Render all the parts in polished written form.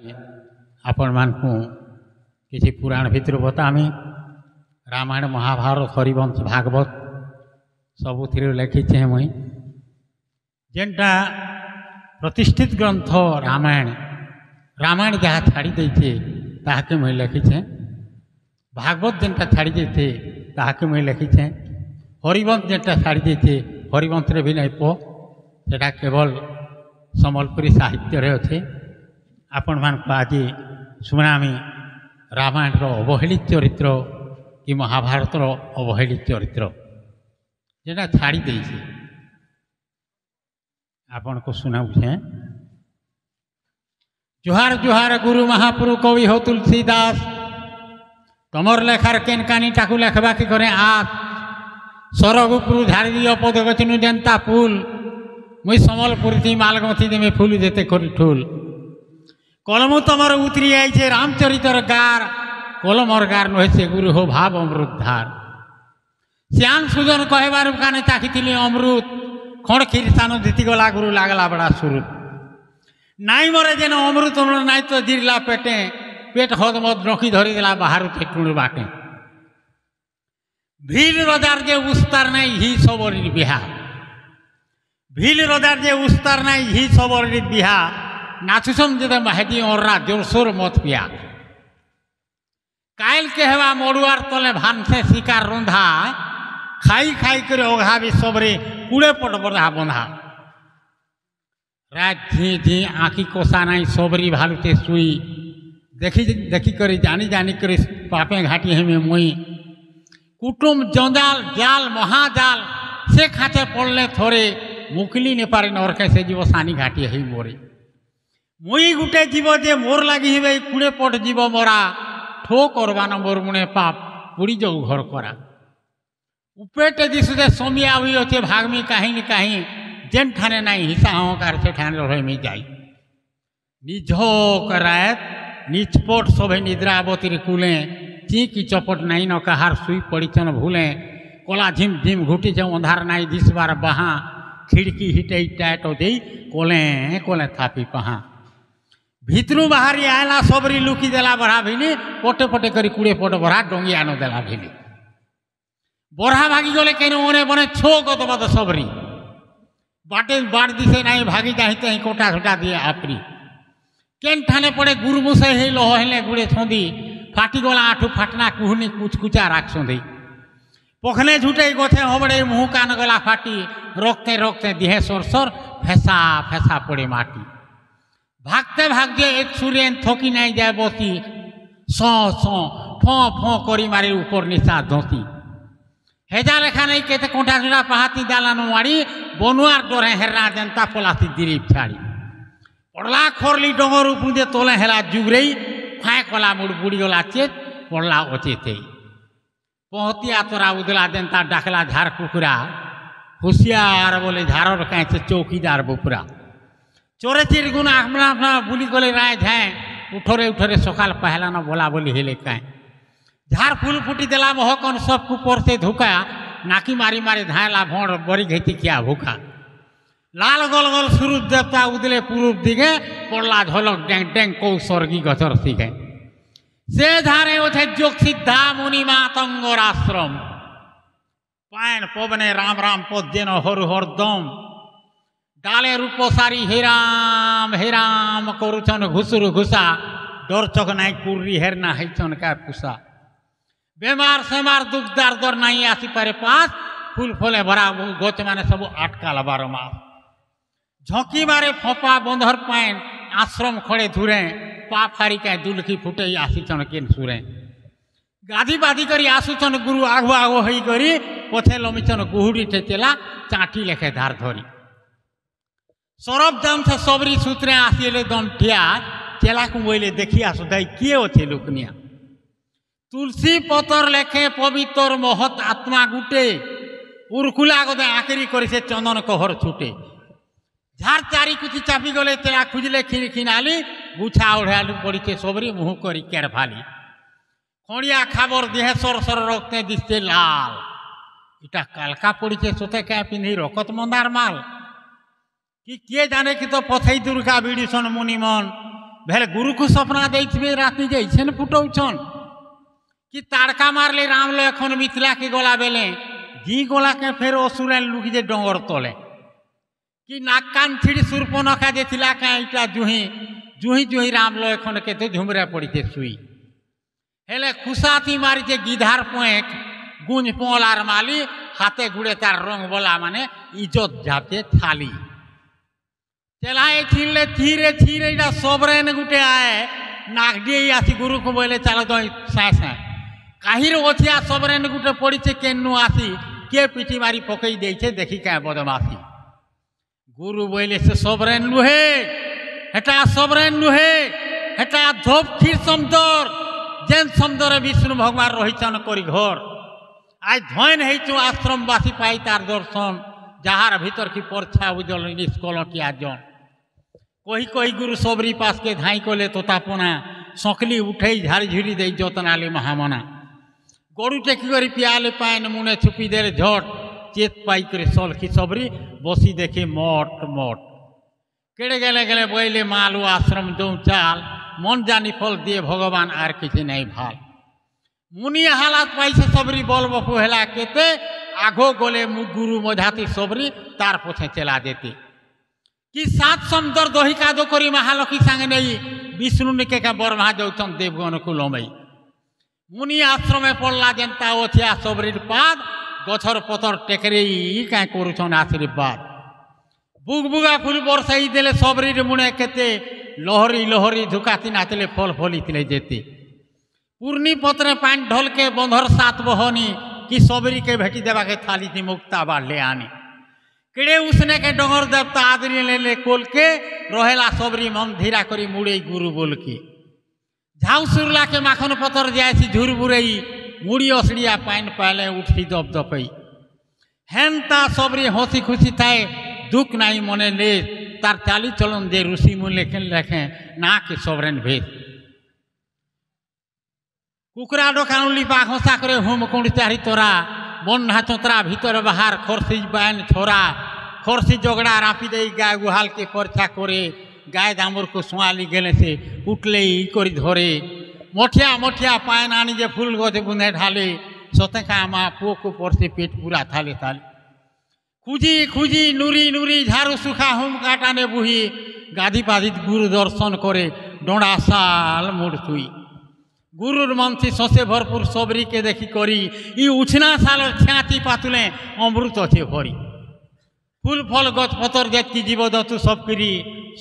आपण मानकु किसी पुराण भितर बतामी रामायण महाभारत हरिवंश भागवत सबुथ लिखीचे मुई जेनटा प्रतिष्ठित ग्रंथ रामायण रामायण जहाँ छाड़ी देचे ताके मुई लिखीचे भागवत जेनटा छाड़ी देते ताके मुई लिखीचे हरिवंश जेनटा छाड़ी देचे हरिवंश रे भी नहीं पो सेटा केवल सम्बलपुरी साहित्य रे अच्छे आपण मान आज शुणामी रामायण अवहेलित चरित्र कि महाभारत अवहेलित चरित्र जेटा छाड़ी देছে आपण को सुनाऊे। जुहार जुहार गुरु महापुरु कवि हो तुलसीदास तमर लेखार केन कानी टाकू लेखबा कि करे आज सरगुपुरु झाड़ी दियो पद गचिनु जेंता फूल मुई सम्बलपुरी थी मालगमथी दे में फूल देते करी ठूल कलमु तमर उतरी आईचे रामचरितर गार कलमर गार नुहे से गुरु हो भाव अमृतधार श्याम सुजन कहबार काने चाखी अमृत खण खीरसानो धीति गला गुरु लागला बड़ा सुरुत नाई मरे जेन अमृत नाई तो जिरला पेटे पेट हद मद नखी धरी देला बाहर ठेकुण बाटे भील रजार जे उस्तार नाई ही सबरी बिहा भील रजार जे उस्तार नाई ही सबरी बिहा नाचुसन जे महदी ओर्रा जोरसोर मत पिया कायल कहवा मड़ुआर तले भान से शिकार रुंधा खाई खाई कर ओघा भी सबरे कूड़े पट बधा बंधा रात झी झी आँखी कोसा नाई सबरी भालुते सुई देखी देखी करी जानी जानी करी पापे घाटी है में मुई कुटुम जंजाल जाल महाजाल से खाचे पड़ले थोड़े मुकली ने पारे नरके से जीव सानी घाटी है मोरे मुई गुटे जीव जे मोर लगी हे कूड़े पट जीव मोरा ठो करवान मोर मुने पाप पुड़ी जाऊ घर करा उपेटे दिशे समिया हुई अच्छे भागमी कहीं न कहीं जेन ठाने नहीं हिस्सा अहंकार से ठाने रहे में जाई निझोक रात निचपट सभे निद्रावती कूले ची की चपट नहीं न कहार सुई पड़ीचन भूले कला झिम झिम घुटी से अंधार नाई दिस बार बहा खिड़की हिटे टाइट दे कोले कोले थापी पहा भितरू बाहरी आयला सबरी लुकी देला बड़ा भिली पटे पटे करी कूड़े पट बड़ा डोंगी आनो देला भिली बरहा भागी गले कहीं ओने बने छो गत बद सबरी बाटे बाट दिसे नहीं भागी जाते ही कोटा छोटा दिए आपरी केन ठाने पड़े गुरमुसे हे लहले गुड़े छंदी फाटी गला आठू फाटना कुहनी कुछ कुचा राख छंदी पखने झूठे गथे हबड़े मुँह कान गला फाटी रोकते रोकते दिहे सरसर फेसा फेसा पड़े माटी भागते भागते एक सूर्यन थकी नहीं जाए बसी सौ सौ फो फो करी मारे ऊपर निशा धोती हेजा लेखा नहीं कहते कोठा छुड़ा पहाती दालानो माड़ी बनुआर डोरे हेरा जनता पलाती दिरीप छाड़ी पड़ला खोरली डोंगर उपजे तोले हेला जुगरई फाए कला मुड़ बुड़ी गला चेत पड़ला ओचेते पहतिया तोरा उदला जनता डाकला झार कुकुरा होशियार बोले झारों कहीं से चौकीदार बुपुरा चोरे चिर गुना अपना अपना बुली गले राय झाए उठोरे उठोरे सकाल पहला न बोला बोली हेले कहीं झार फूल फूटी देला महकन सब कुपर से धुका नाकी मारी मारी धायला भोड़ बड़ी घेती किया भूखा लाल गोल गोल सूरज देवता उदले पूर्व दिगे पड़ला झलक डेंग डेंग कौ स्वर्गी गचर सीखे से धारे ओथे जोग सिद्धा मुनि मातंगर आश्रम पायन पवने राम राम पद्यन हर हर दम डाले रूपसारी हेराम करुचन घुसुरु घुसा डर चक नाई कुर्री हेरना हैचन का पुसा बेमार सेमार दुख दार दर नहीं आसी पारे पास फूल फले भरा गोच माने सब आटका बार मास झोंकी मारे फोपा बंधर पाइन आश्रम खड़े धुरे पा फारी का दुलखी फुटे आसीचन केन सुरे गाधी बाधी करी आसुचन गुरु आगो आगो हई करी पथे लमिचन गुहुड़ी टेचेला चाटी लेखे धार धरी सरब दम से सबरी सूत्रे आसिले दम ठिया चेला को बोले देखी आसु दाई किए ओथे लुकनिया तुलसी पतर लेखे पवित्र महत आत्मा गुटे उर्कुला गदे आकरी करी से चंदन कहर छुटे झार चारी कुची चापी गले तेरा खुजले खिन खिनाली गुछा ओढ़ालू पड़ी सबरी मुँह करी केड़ फाली खड़िया खाबर देहे सर सर रखते दिसते लाल इटा कालका पड़ी सोते क्या पिंधि रकत मंदार माल कि किए जाने कि तो पथई दुर्गा विडीसन मुनिमन भेले गुरु को सपना देइथिबे राति जाइछन फुटौछन कि ताड़का मारले राम लखन मिथिला के गला बेले जी गला के फेर असुरन लुकी जे डंगर तले कि नाक कान छिड़ी सुरपनखा जे थिला का इटा जुही जुही जुही राम लखन के तो झुमरे पड़ीते सुई हेले खुशाती मारी जे गिधार पोएक गुंज पोलार माली हाथे गुड़े तार रंग बोला माने इज्जत जाते थाली चलाए छिले धीरे धीरे सबरेन गुटे आए नाक दिए आसी गुरु को बोले चलो तो सास है काहिर ओथिया सबरेन गुटे पड़ी केन्नु आसी के पिटी मारी पकई दे देखी क्या बदमाशी गुरु बोले से सबरेन नुहे हेटा सबरेन नुहे हेटा धोप खीर समदर जेन समदरे विष्णु भगवान रहीचन करी घर आज धन है आश्रमवासी पाई तार दर्शन जहार भीतर की परछा उजल निष्कलटिया जन कही कही गुरु सबरी पास के धाई कले तोतापना सकली उठे झाड़ी झुड़ी दे जतनाले महामना गरु टेकी कर पियाले पान मुने छुपी दे झट चेत पाई कर सलखी सबरी बसी देखे मठ मठ केड़े गेले गेले बोले मालू आश्रम दो चाल मन जानी फल दिए भगवान आर किसी नहीं भाल मुनि हालात पाई से सबरी बल बफू हेला केते आगो गोले गुरु मझाती सबरी तार पोछे चला देते कि सात समदर दही कादो करी महालक्ष्मी सांगे नहीं विष्णु निके का बरमा जाऊन देवगण को लमई मुनि आश्रमे पड़ला जेनता ओथिया सबरीर पाद गछर पतर टेकरे क्या करुछन आशीर्वाद बुगबुगा फुल बरसाई देले सबरीर मुने केते लहरी लहरी धुकाती नाचले फल फली जेते पूर्णी पत्रे पान ढल के बंधर सात बहनी कि सबरी के भेटी देवा के थाली थी मुक्ता बाढ़ आनी किड़े उसने के डोंगर देवता आदरी ले ले कोल के रहेला सबरी मन धीरा करी मुड़े गुरु बोल के झाऊ सुरला के माखन पतर जायसी झुर बुरई मुड़ी असड़िया पान पाले उठी दब दपई हेनता सबरी हसी खुशी थाए दुख नाई मने ले तार चाली चलन दे ऋषि मुनि लेखे ना के सबरेन भेद कुकरा डोकानुली पा घोषा करे होम कुंड चारी तोरा बन्हा चोतरा भीतर बाहर खरसी बैन छोरा खरसी जोगड़ा रापी दे गाय गुहाल के परछा करे गाय दामर को सुआली गेले से उठले करी धरे मठिया मठिया पान आनी जे फूल गजे बुंदे ढाले सतेका माँ पुओ को परसे पेट पूरा थाले थाले खुजी खुजी नुरी नुरी झाड़ू सुखा होम काटाने बुही गाधी पाधी गुरु दर्शन करे डोड़ा साल मुड़ सुई गुरुर मंथी ससे भरपूर सबरी के देखी करी ई उछना साल छाती पातुले अमृत अच्छे भरी फूल फल गच पतर जेतकी जीवदतु सब करी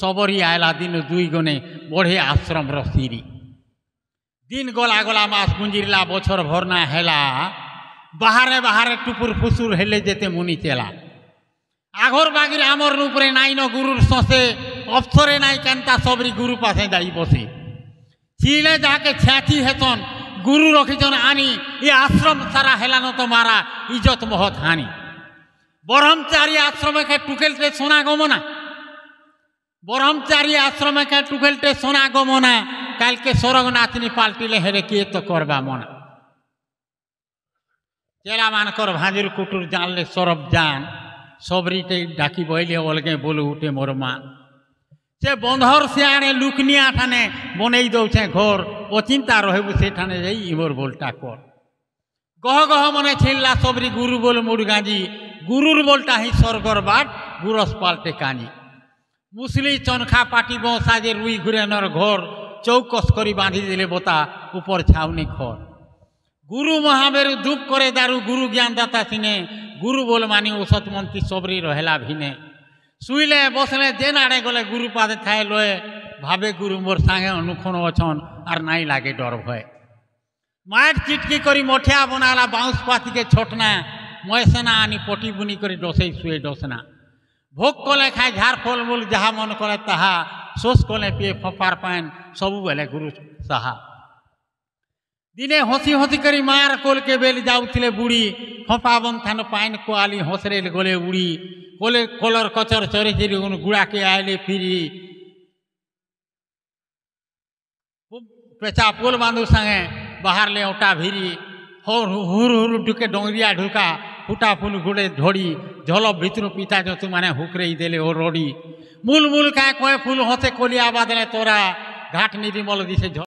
सबरी आयला दिन दुई गने बढ़े आश्रम रसीरी दिन गला गला मास गुंजिरला बछर भरना हेला बाहरे बाहरे टुपुर फुसुर हेले जेते मुनि चेला आघर बागिर आमर ऊपरे नाई न गुरुर ससे अफसरे नाई कांता सबरी गुरु पासे जाई बसे चीले जाके छाती हेतन गुरु रखीचन आनी ये आश्रम सारा हेलानो तो मारा इज्जत बहुत हानि ब्रह्मचारी आश्रम के टुकेलते सोना गमना ब्रह्मचारी आश्रम के टुकेलते सोना गमना काल के सोरग नाचनी पाल्टिले हेरे किए तो करबा मना चेला मानकर भांजुर कुटुर जानले सरब जान सबरी टे डाकी बहले अलगे बोलो उठे मोर मान से बंधर सियाने लुकनिया ठाने बनई दौछे घर अचिंता रहबू से ठाने जाई इमोर बोलटा कर गह गह मने छिल्ला सबरी गुरु बोल मुड़गाजी गुरुर बोलटा ही स्वर्गर बाट गुरस पाल्टे कानी मुसली चनखा पाटी बसा जे रुई घुरे नर घर चौकस करी बांधी दिले बोता ऊपर छावनी खर गुरु महामेरु धूप करे दारू गुरु ज्ञान दाता सिने गुरु बोल मानी औसत मंत्री सबरी रहेला भिने शुईले बसले जेन आड़े गले गुरु पादे थाए लोए भावे गुरु मोर सांगे अनुखन अछन और नाई लागे डर भय माट चिटकी करी मठिया बनाला बाउंस पाती के छोटना मयसेना आनी पटी बुनी करी डसई शुए डसना भोग कले खाए झाड़ फल मूल जहा मन करे ताहा शोष कले पिए फपार पान सबू बेले गुरु साहा दिने हसी हसी करी मार कोल के बेल जाऊले बुढ़ी फपावन थान पान कोआली हंसरे गले उड़ी कोले कोलर कचर चरे चेरी गुड़ा के आयले फिरी पेचा पोल बांधु संगे बाहर ले ओटा भिरी हुर हुर ढुके डोंगरिया ढुका फुटा फुल गुड़े झोड़ी झल भितर पिता जो तू माने हुकरे देले ओ रोड़ी मूल मूल का कोए फूल हसे कोलिया बादले तोरा ঘাট নিরিমল দিছে